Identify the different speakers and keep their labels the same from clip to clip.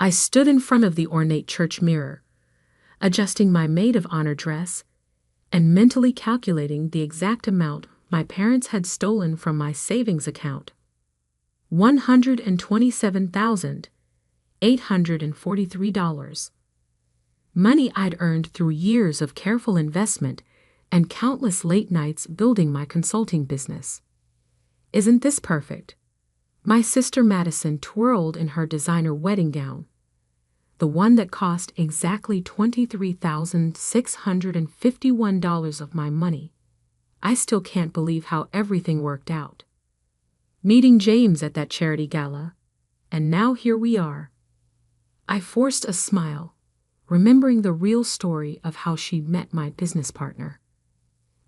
Speaker 1: I stood in front of the ornate church mirror, adjusting my maid of honor dress and mentally calculating the exact amount my parents had stolen from my savings account. $127,843. Money I'd earned through years of careful investment and countless late nights building my consulting business. Isn't this perfect? My sister Madison twirled in her designer wedding gown, the one that cost exactly $23,651 of my money. I still can't believe how everything worked out. Meeting James at that charity gala, and now here we are. I forced a smile, remembering the real story of how she'd met my business partner.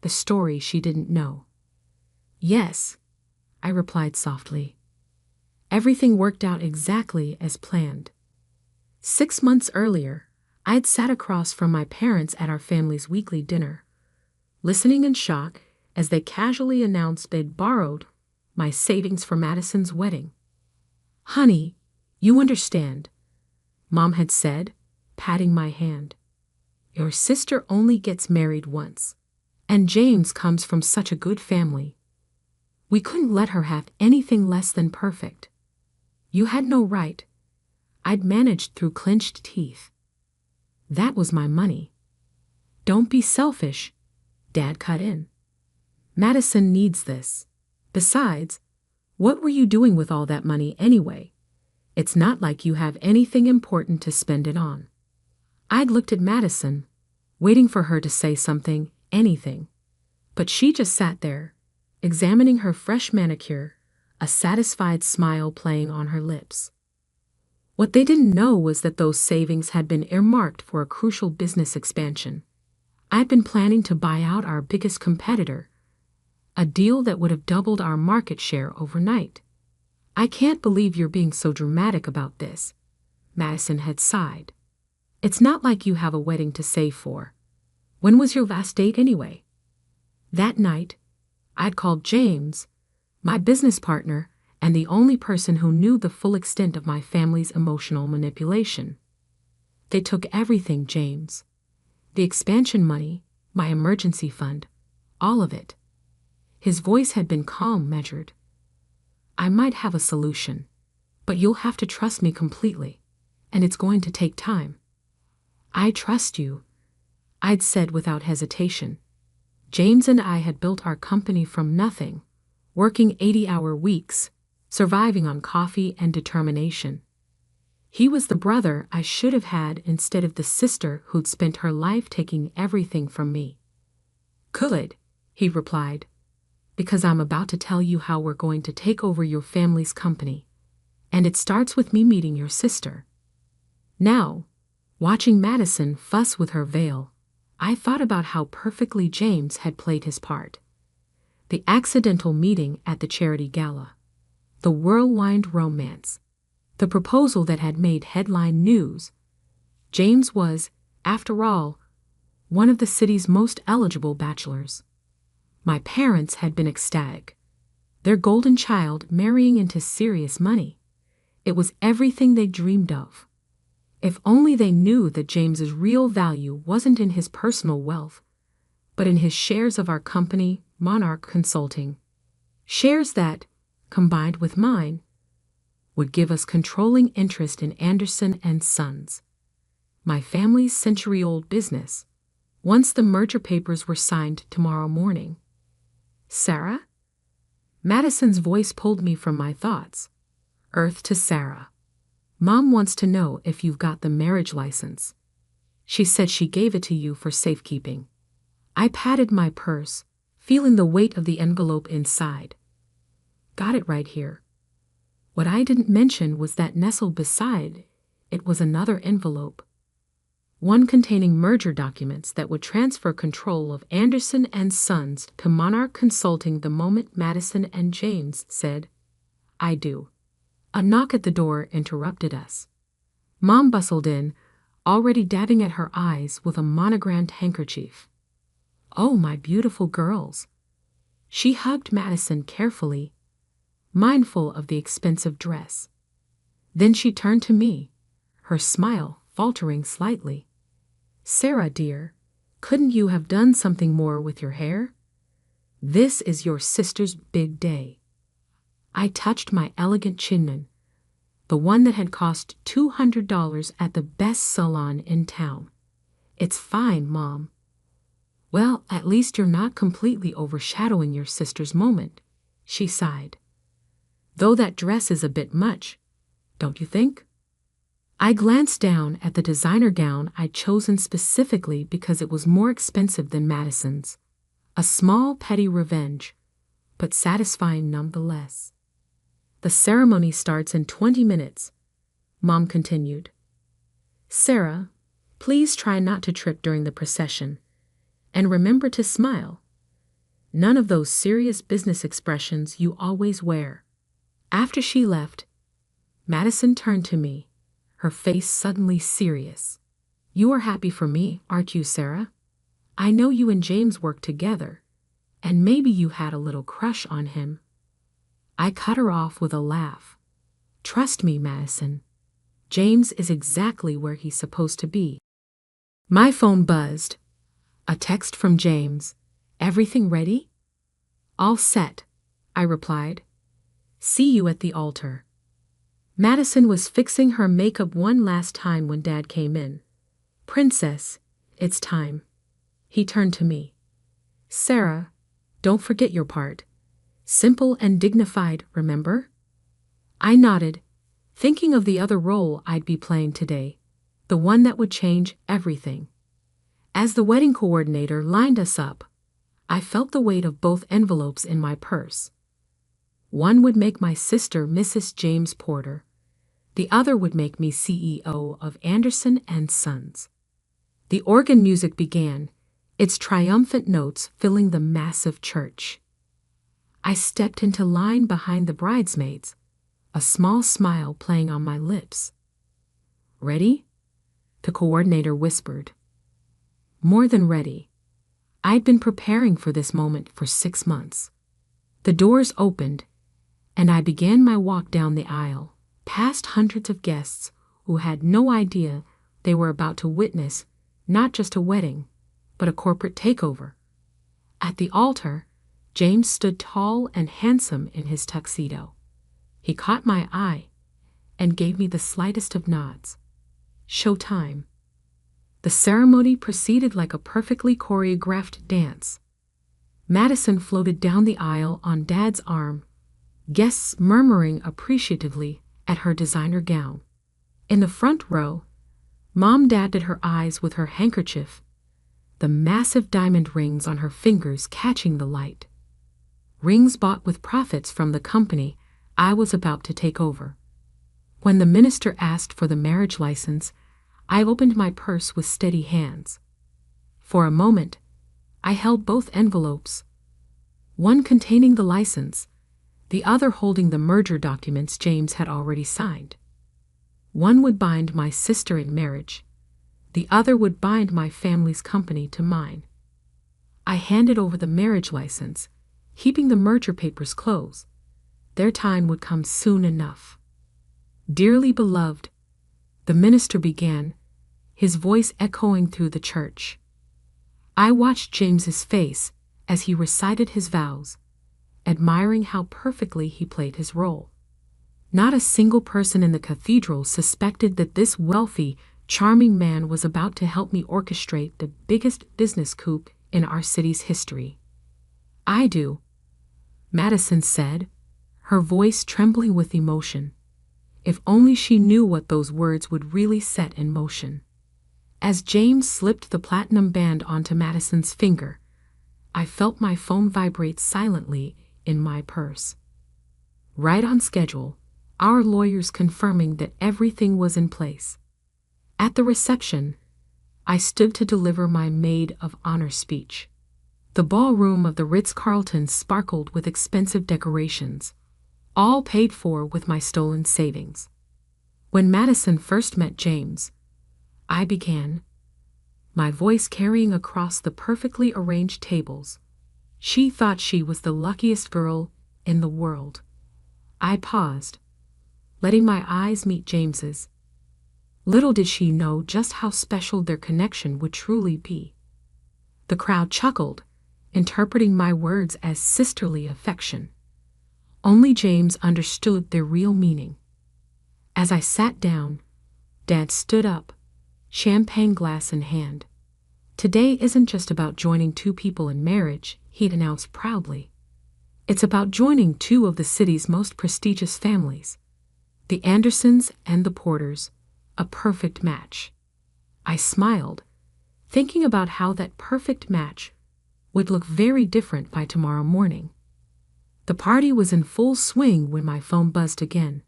Speaker 1: The story she didn't know. Yes, I replied softly. Everything worked out exactly as planned. 6 months earlier, I'd sat across from my parents at our family's weekly dinner, listening in shock as they casually announced they'd borrowed my savings for Madison's wedding. "Honey, you understand," Mom had said, patting my hand. "Your sister only gets married once, and James comes from such a good family. We couldn't let her have anything less than perfect. You had no right." I'd managed through clenched teeth. "That was my money." "Don't be selfish," Dad cut in. "Madison needs this. Besides, what were you doing with all that money anyway? It's not like you have anything important to spend it on." I'd looked at Madison, waiting for her to say something, anything. But she just sat there, examining her fresh manicure, a satisfied smile playing on her lips. What they didn't know was that those savings had been earmarked for a crucial business expansion. I'd been planning to buy out our biggest competitor, a deal that would have doubled our market share overnight. "I can't believe you're being so dramatic about this," Madison had sighed. "It's not like you have a wedding to save for. When was your last date anyway?" That night, I'd called James, my business partner, and the only person who knew the full extent of my family's emotional manipulation. "They took everything, James. The expansion money, my emergency fund, all of it." His voice had been calm, measured. "I might have a solution, but you'll have to trust me completely, and it's going to take time." "I trust you," I'd said without hesitation. James and I had built our company from nothing, working 80-hour weeks, surviving on coffee and determination. He was the brother I should have had instead of the sister who'd spent her life taking everything from me. "Good," he replied, "because I'm about to tell you how we're going to take over your family's company, and it starts with me meeting your sister." Now, watching Madison fuss with her veil, I thought about how perfectly James had played his part. The accidental meeting at the charity gala, the whirlwind romance, the proposal that had made headline news. James was, after all, one of the city's most eligible bachelors. My parents had been ecstatic. Their golden child marrying into serious money. It was everything they dreamed of. If only they knew that James's real value wasn't in his personal wealth, but in his shares of our company, Monarch Consulting. Shares that, combined with mine, would give us controlling interest in Anderson and Sons, my family's century-old business, once the merger papers were signed tomorrow morning. "Sarah?" Madison's voice pulled me from my thoughts. Earth to Sarah. "Mom wants to know if you've got the marriage license. She said she gave it to you for safekeeping." I patted my purse, feeling the weight of the envelope inside. "Got it right here." What I didn't mention was that nestled beside it was another envelope, one containing merger documents that would transfer control of Anderson and Sons to Monarch Consulting the moment Madison and James said, "I do." A knock at the door interrupted us. Mom bustled in, already dabbing at her eyes with a monogrammed handkerchief. "Oh, my beautiful girls." She hugged Madison carefully, mindful of the expensive dress. Then she turned to me, her smile faltering slightly. "Sarah, dear, couldn't you have done something more with your hair? This is your sister's big day." I touched my elegant chin, the one that had cost $200 at the best salon in town. "It's fine, Mom." "Well, at least you're not completely overshadowing your sister's moment," she sighed. "Though that dress is a bit much, don't you think?" I glanced down at the designer gown I'd chosen specifically because it was more expensive than Madison's. A small petty revenge, but satisfying nonetheless. "The ceremony starts in 20 minutes, Mom continued. "Sarah, please try not to trip during the procession. And remember to smile. None of those serious business expressions you always wear." After she left, Madison turned to me, her face suddenly serious. "You are happy for me, aren't you, Sarah? I know you and James work together, and maybe you had a little crush on him." I cut her off with a laugh. "Trust me, Madison. James is exactly where he's supposed to be." My phone buzzed. A text from James. "Everything ready?" "All set," I replied. "See you at the altar." Madison was fixing her makeup one last time when Dad came in. "Princess, it's time." He turned to me. "Sarah, don't forget your part. Simple and dignified, remember?" I nodded, thinking of the other role I'd be playing today, the one that would change everything. As the wedding coordinator lined us up, I felt the weight of both envelopes in my purse. One would make my sister Mrs. James Porter. The other would make me CEO of Anderson and Sons. The organ music began, its triumphant notes filling the massive church. I stepped into line behind the bridesmaids, a small smile playing on my lips. "Ready?" the coordinator whispered. More than ready. I'd been preparing for this moment for 6 months. The doors opened, and I began my walk down the aisle, past hundreds of guests who had no idea they were about to witness not just a wedding, but a corporate takeover. At the altar, James stood tall and handsome in his tuxedo. He caught my eye and gave me the slightest of nods. Showtime. The ceremony proceeded like a perfectly choreographed dance. Madison floated down the aisle on Dad's arm, guests murmuring appreciatively at her designer gown. In the front row, Mom dabbed her eyes with her handkerchief, the massive diamond rings on her fingers catching the light. Rings bought with profits from the company I was about to take over. When the minister asked for the marriage license, I opened my purse with steady hands. For a moment, I held both envelopes, one containing the license, the other holding the merger documents James had already signed. One would bind my sister in marriage, the other would bind my family's company to mine. I handed over the marriage license, heaping the merger papers close. Their time would come soon enough. "Dearly beloved," the minister began, his voice echoing through the church. I watched James's face as he recited his vows, admiring how perfectly he played his role. Not a single person in the cathedral suspected that this wealthy, charming man was about to help me orchestrate the biggest business coup in our city's history. "I do," Madison said, her voice trembling with emotion. If only she knew what those words would really set in motion. As James slipped the platinum band onto Madison's finger, I felt my phone vibrate silently in my purse. Right on schedule, our lawyers confirming that everything was in place. At the reception, I stood to deliver my maid of honor speech. The ballroom of the Ritz-Carlton sparkled with expensive decorations, all paid for with my stolen savings. When Madison first met James, I began, my voice carrying across the perfectly arranged tables. She thought she was the luckiest girl in the world. I paused, letting my eyes meet James's. Little did she know just how special their connection would truly be. The crowd chuckled, interpreting my words as sisterly affection. Only James understood their real meaning. As I sat down, Dad stood up, champagne glass in hand. Today isn't just about joining two people in marriage, he'd announced proudly. It's about joining two of the city's most prestigious families, the Andersons and the Porters, a perfect match. I smiled, thinking about how that perfect match would look very different by tomorrow morning. The party was in full swing when my phone buzzed again.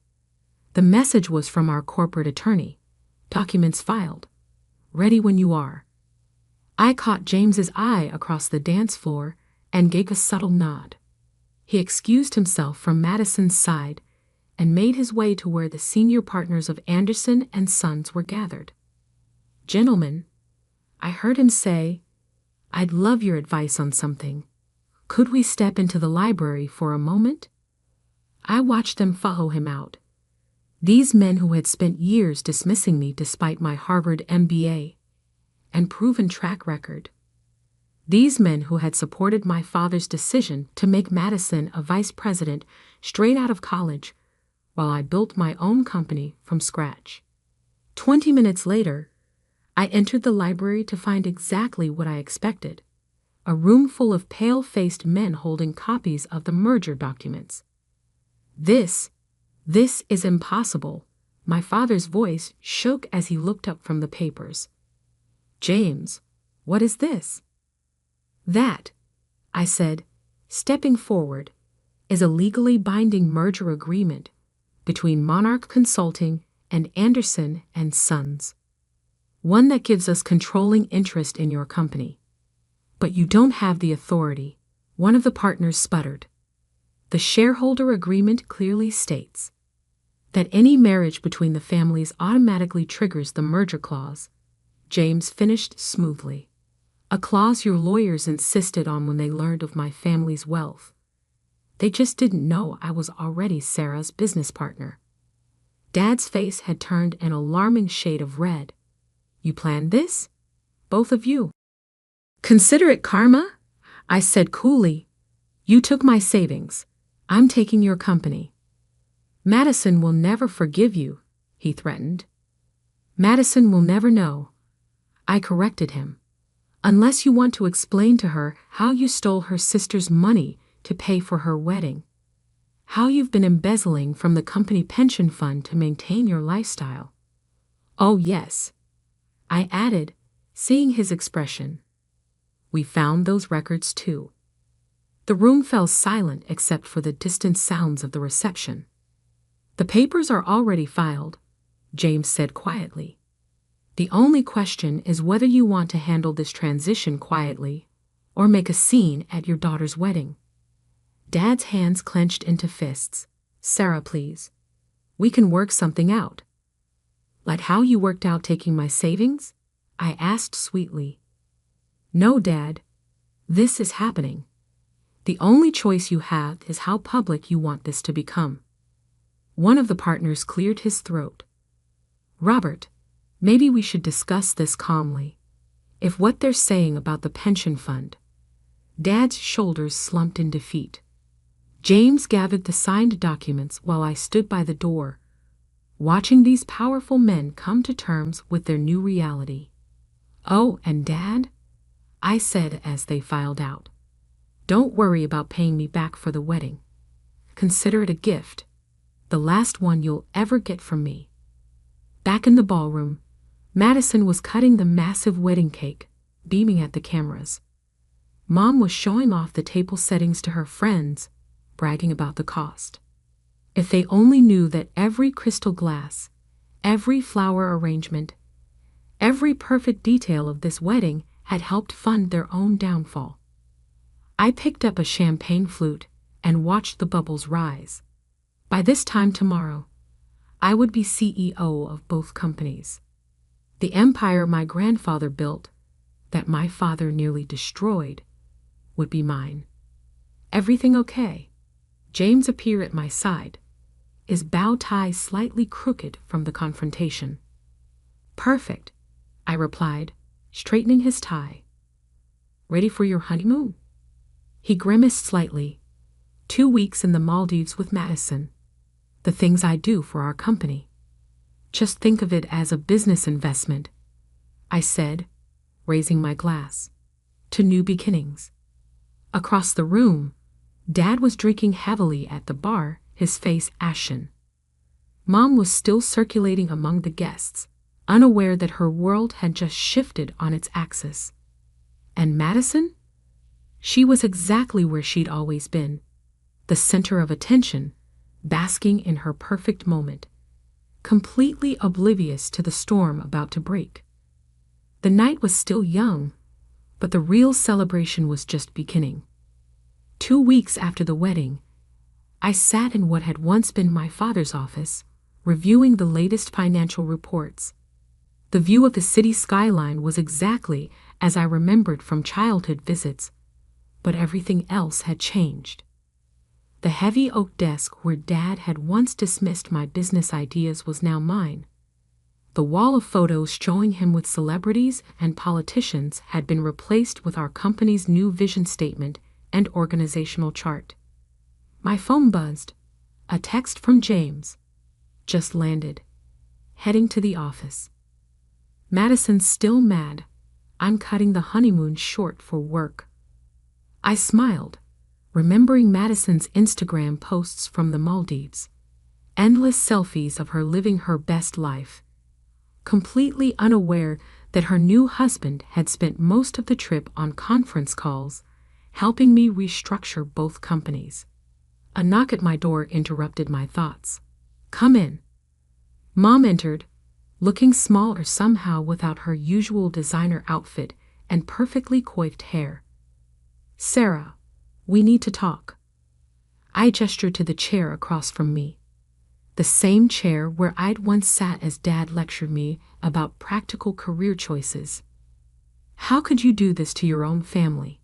Speaker 1: The message was from our corporate attorney. Documents filed. Ready when you are. I caught James's eye across the dance floor and gave a subtle nod. He excused himself from Madison's side and made his way to where the senior partners of Anderson and Sons were gathered. "Gentlemen," I heard him say, "I'd love your advice on something. Could we step into the library for a moment?" I watched them follow him out. These men who had spent years dismissing me despite my Harvard MBA and proven track record. These men who had supported my father's decision to make Madison a vice president straight out of college while I built my own company from scratch. 20 minutes later, I entered the library to find exactly what I expected, a room full of pale-faced men holding copies of the merger documents. This is impossible," my father's voice shook as he looked up from the papers. "James, what is this?" "That," I said, stepping forward, "is a legally binding merger agreement between Monarch Consulting and Anderson and Sons. One that gives us controlling interest in your company. But you don't have the authority," one of the partners sputtered. "The shareholder agreement clearly states that any marriage between the families automatically triggers the merger clause," James finished smoothly. "A clause your lawyers insisted on when they learned of my family's wealth. They just didn't know I was already Sarah's business partner." Dad's face had turned an alarming shade of red. "You planned this? Both of you?" "Consider it karma," I said coolly. "You took my savings. I'm taking your company." "Madison will never forgive you," he threatened. "Madison will never know," I corrected him, "unless you want to explain to her how you stole her sister's money to pay for her wedding. How you've been embezzling from the company pension fund to maintain your lifestyle." "Oh yes," I added, seeing his expression. "We found those records too." The room fell silent except for the distant sounds of the reception. "The papers are already filed," James said quietly. "The only question is whether you want to handle this transition quietly or make a scene at your daughter's wedding." Dad's hands clenched into fists. "Sarah, please. We can work something out." "Like how you worked out taking my savings?" I asked sweetly. "No, Dad. This is happening. The only choice you have is how public you want this to become." One of the partners cleared his throat. "Robert, maybe we should discuss this calmly. If what they're saying about the pension fund..." Dad's shoulders slumped in defeat. James gathered the signed documents while I stood by the door, watching these powerful men come to terms with their new reality. "Oh, and Dad," I said as they filed out, "don't worry about paying me back for the wedding. Consider it a gift, the last one you'll ever get from me." Back in the ballroom, Madison was cutting the massive wedding cake, beaming at the cameras. Mom was showing off the table settings to her friends, bragging about the cost. If they only knew that every crystal glass, every flower arrangement, every perfect detail of this wedding had helped fund their own downfall. I picked up a champagne flute and watched the bubbles rise. By this time tomorrow, I would be CEO of both companies. The empire my grandfather built, that my father nearly destroyed, would be mine. "Everything okay?" James appeared at my side, his bow tie slightly crooked from the confrontation. Perfect, I replied, straightening his tie. Ready for your honeymoon? He grimaced slightly. 2 weeks in the Maldives with Madison. The things I do for our company. Just think of it as a business investment, I said, raising my glass. To new beginnings. Across the room, Dad was drinking heavily at the bar, his face ashen. Mom was still circulating among the guests, unaware that her world had just shifted on its axis. And Madison? She was exactly where she'd always been, the center of attention, basking in her perfect moment, completely oblivious to the storm about to break. The night was still young, but the real celebration was just beginning. 2 weeks after the wedding, I sat in what had once been my father's office, reviewing the latest financial reports. The view of the city skyline was exactly as I remembered from childhood visits, but everything else had changed. The heavy oak desk where Dad had once dismissed my business ideas was now mine. The wall of photos showing him with celebrities and politicians had been replaced with our company's new vision statement and organizational chart. My phone buzzed. A text from James. Just landed. Heading to the office. Madison's still mad. I'm cutting the honeymoon short for work. I smiled, remembering Madison's Instagram posts from the Maldives. Endless selfies of her living her best life. Completely unaware that her new husband had spent most of the trip on conference calls, helping me restructure both companies. A knock at my door interrupted my thoughts. Come in. Mom entered, looking smaller somehow without her usual designer outfit and perfectly coiffed hair. Sarah, we need to talk. I gestured to the chair across from me. The same chair where I'd once sat as Dad lectured me about practical career choices. How could you do this to your own family?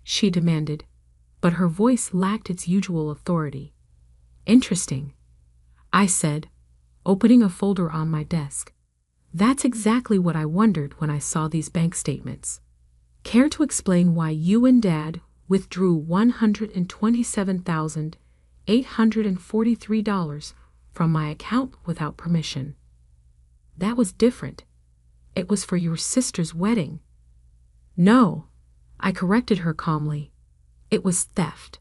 Speaker 1: She demanded, but her voice lacked its usual authority. Interesting, I said, opening a folder on my desk. That's exactly what I wondered when I saw these bank statements. Care to explain why you and Dad withdrew $127,843 from my account without permission? That was different. It was for your sister's wedding. No, I corrected her calmly. It was theft.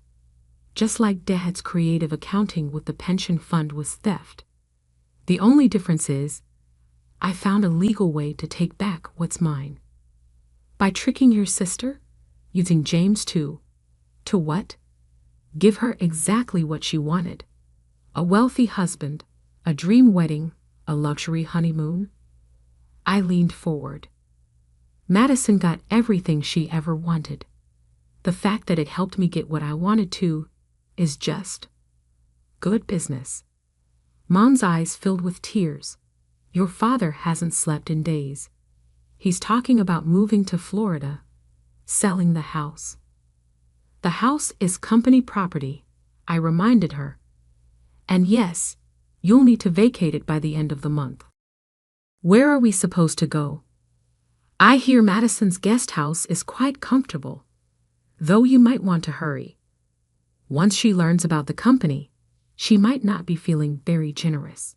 Speaker 1: Just like Dad's creative accounting with the pension fund was theft. The only difference is, I found a legal way to take back what's mine. By tricking your sister, using James to what? Give her exactly what she wanted. A wealthy husband, a dream wedding, a luxury honeymoon. I leaned forward. Madison got everything she ever wanted. The fact that it helped me get what I wanted to is just good business. Mom's eyes filled with tears. Your father hasn't slept in days. He's talking about moving to Florida, selling the house. The house is company property, I reminded her. And yes, you'll need to vacate it by the end of the month. Where are we supposed to go? I hear Madison's guest house is quite comfortable, though you might want to hurry. Once she learns about the company, she might not be feeling very generous.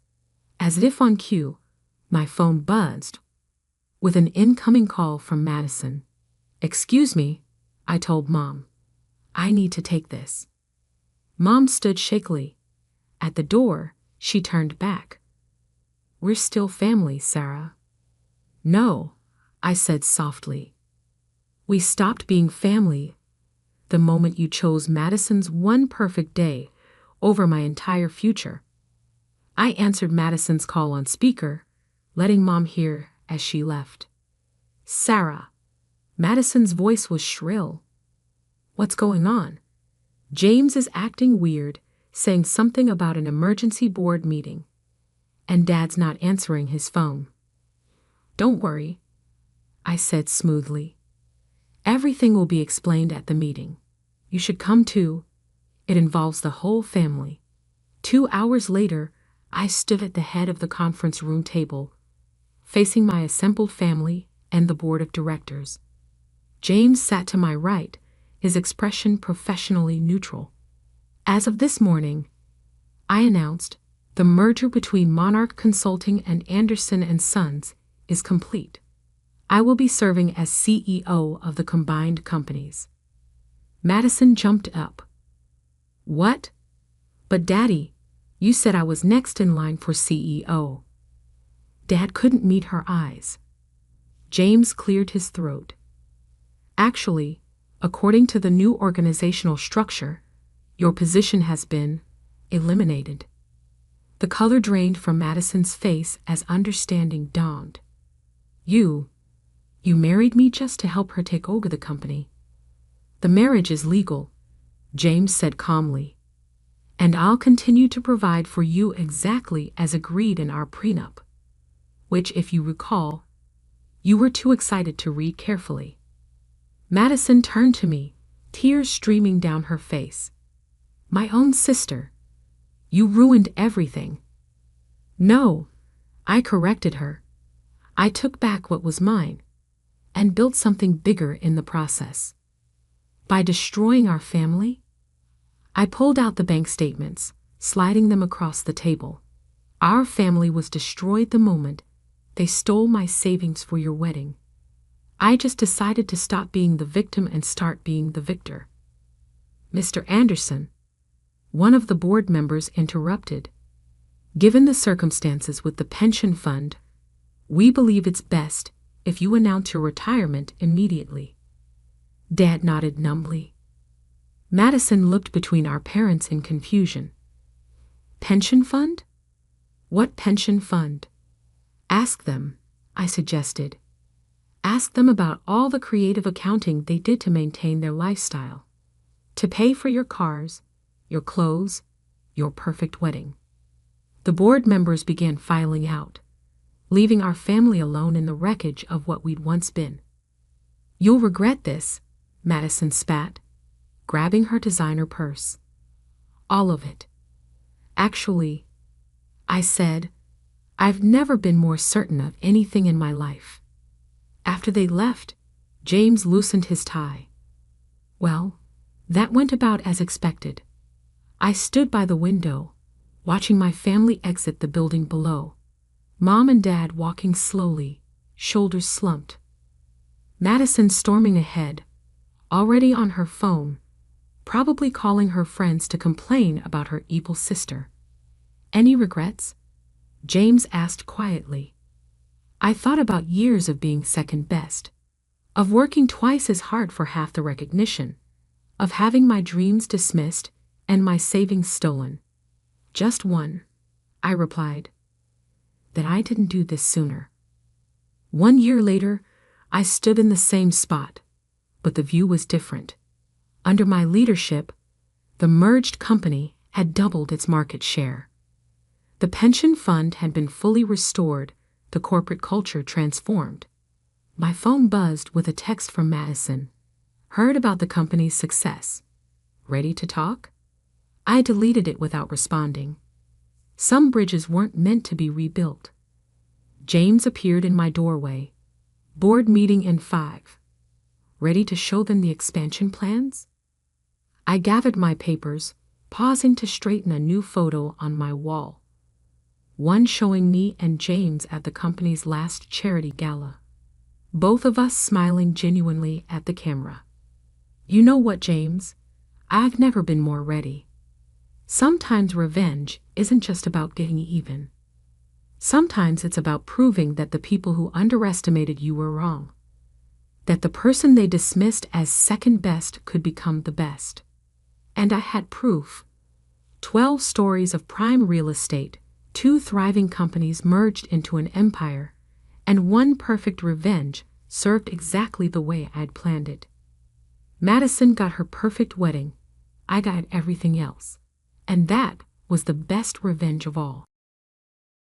Speaker 1: As if on cue, my phone buzzed with an incoming call from Madison. Excuse me, I told Mom. I need to take this. Mom stood shakily. At the door, she turned back. We're still family, Sarah. No, I said softly. We stopped being family the moment you chose Madison's one perfect day over my entire future. I answered Madison's call on speaker, letting Mom hear as she left. Sarah. Madison's voice was shrill. What's going on? James is acting weird, saying something about an emergency board meeting. And Dad's not answering his phone. Don't worry, I said smoothly. Everything will be explained at the meeting. You should come too. It involves the whole family. 2 hours later, I stood at the head of the conference room table, facing my assembled family and the board of directors. James sat to my right, his expression professionally neutral. As of this morning, I announced, the merger between Monarch Consulting and Anderson & Sons is complete. I will be serving as CEO of the combined companies. Madison jumped up. What? But Daddy, you said I was next in line for CEO. Dad couldn't meet her eyes. James cleared his throat. Actually, according to the new organizational structure, your position has been eliminated. The color drained from Madison's face as understanding dawned. You married me just to help her take over the company. The marriage is legal, James said calmly. And I'll continue to provide for you exactly as agreed in our prenup, which, if you recall, you were too excited to read carefully. Madison turned to me, tears streaming down her face. My own sister. You ruined everything. No, I corrected her. I took back what was mine and built something bigger in the process. By destroying our family, I pulled out the bank statements, sliding them across the table. Our family was destroyed the moment they stole my savings for your wedding. I just decided to stop being the victim and start being the victor. Mr. Anderson, one of the board members interrupted. Given the circumstances with the pension fund, we believe it's best if you announce your retirement immediately. Dad nodded numbly. Madison looked between our parents in confusion. Pension fund? What pension fund? Ask them, I suggested. Ask them about all the creative accounting they did to maintain their lifestyle, to pay for your cars, your clothes, your perfect wedding. The board members began filing out, leaving our family alone in the wreckage of what we'd once been. You'll regret this, Madison spat, grabbing her designer purse. All of it. Actually, I said, I've never been more certain of anything in my life. After they left, James loosened his tie. Well, that went about as expected. I stood by the window, watching my family exit the building below. Mom and Dad walking slowly, shoulders slumped. Madison storming ahead, already on her phone, probably calling her friends to complain about her evil sister. Any regrets? James asked quietly. I thought about years of being second best, of working twice as hard for half the recognition, of having my dreams dismissed and my savings stolen. Just one, I replied. That I didn't do this sooner. 1 year later, I stood in the same spot, but the view was different. Under my leadership, the merged company had doubled its market share. The pension fund had been fully restored, the corporate culture transformed. My phone buzzed with a text from Madison. Heard about the company's success. Ready to talk? I deleted it without responding. Some bridges weren't meant to be rebuilt. James appeared in my doorway. Board meeting in 5. Ready to show them the expansion plans? I gathered my papers, pausing to straighten a new photo on my wall. One showing me and James at the company's last charity gala. Both of us smiling genuinely at the camera. You know what, James? I've never been more ready. Sometimes revenge isn't just about getting even. Sometimes it's about proving that the people who underestimated you were wrong. That the person they dismissed as second best could become the best. And I had proof. 12 stories of prime real estate, 2 thriving companies merged into an empire, and 1 perfect revenge served exactly the way I'd planned it. Madison got her perfect wedding. I got everything else. And that was the best revenge of all.